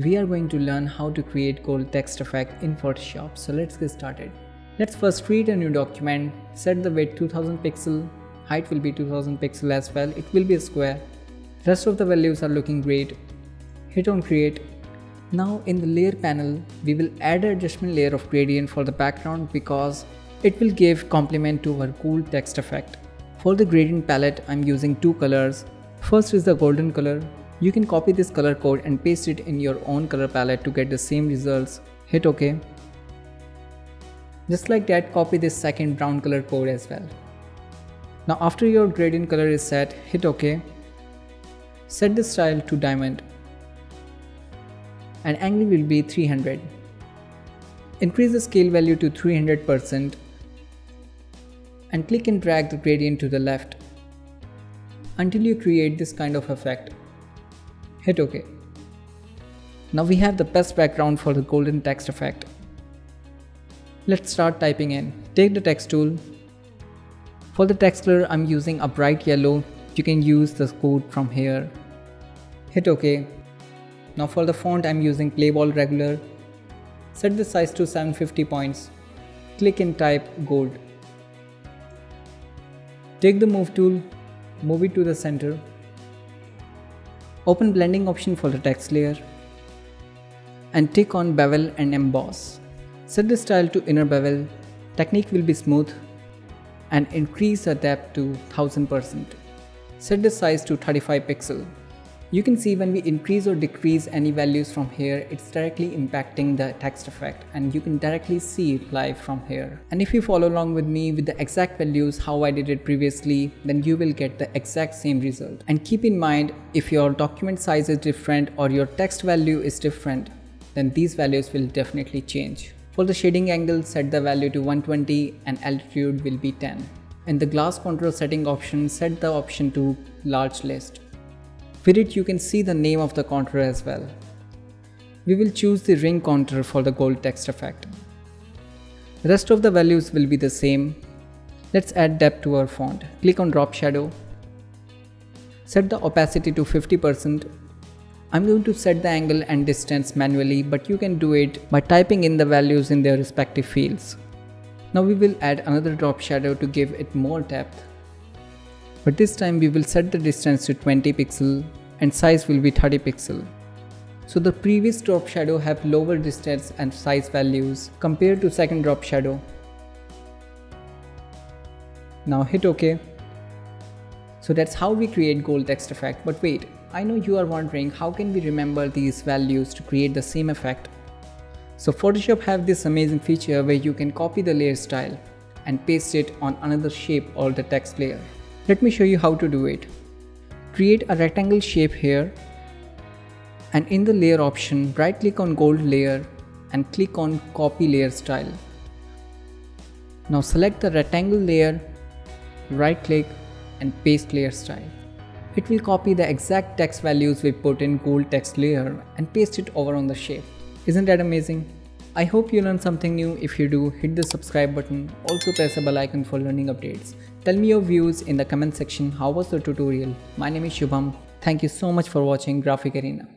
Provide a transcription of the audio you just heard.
We are going to learn how to create gold text effect in Photoshop. So let's get started. Let's first create a new document, set the width 2000 pixel, height will be 2000 pixel as well, it will be a square. Rest of the values are looking great. Hit on create. Now in the layer panel, we will add an adjustment layer of gradient for the background because it will give complement to our gold text effect. For the gradient palette, I'm using two colors. First is the golden color. You can copy this color code and paste it in your own color palette to get the same results. Hit OK. Just like that, copy this second brown color code as well. Now after your gradient color is set, hit OK. Set the style to diamond. And angle will be 300. Increase the scale value to 300% and click and drag the gradient to the left until you create this kind of effect. Hit OK. Now we have the best background for the golden text effect. Let's start typing in. Take the text tool. For the text color, I'm using a bright yellow. You can use the code from here. Hit OK. Now for the font, I'm using Playball regular. Set the size to 750 points. Click and type gold. Take the move tool, move it to the center. Open blending option for the text layer and tick on bevel and emboss. Set the style to inner bevel. Technique will be smooth and increase the depth to 1000%. Set the size to 35 pixel. You can see when we increase or decrease any values from here, it's directly impacting the text effect and you can directly see it live from here. And if you follow along with me with the exact values how I did it previously, then you will get the exact same result. And keep in mind, if your document size is different or your text value is different, then these values will definitely change. For the shading angle, set the value to 120 and altitude will be 10. In the glass contour setting option, set the option to large list. With it, you can see the name of the contour as well. We will choose the ring contour for the gold text effect. The rest of the values will be the same. Let's add depth to our font. Click on drop shadow. Set the opacity to 50%. I'm going to set the angle and distance manually, but you can do it by typing in the values in their respective fields. Now we will add another drop shadow to give it more depth. But this time we will set the distance to 20 pixel and size will be 30 pixel. So the previous drop shadow have lower distance and size values compared to second drop shadow. Now hit OK. So that's how we create gold text effect. But wait, I know you are wondering how can we remember these values to create the same effect. So Photoshop have this amazing feature where you can copy the layer style and paste it on another shape or the text layer. Let me show you how to do it. Create a rectangle shape here and in the layer option, right click on gold layer and click on copy layer style. Now select the rectangle layer, right click and paste layer style. It will copy the exact text values we put in gold text layer and paste it over on the shape. Isn't that amazing? I hope you learned something new. If you do, hit the subscribe button. Also press the bell icon for learning updates. Tell me your views in the comment section. How was the tutorial? My name is Shubham. Thank you so much for watching Graphic Arena.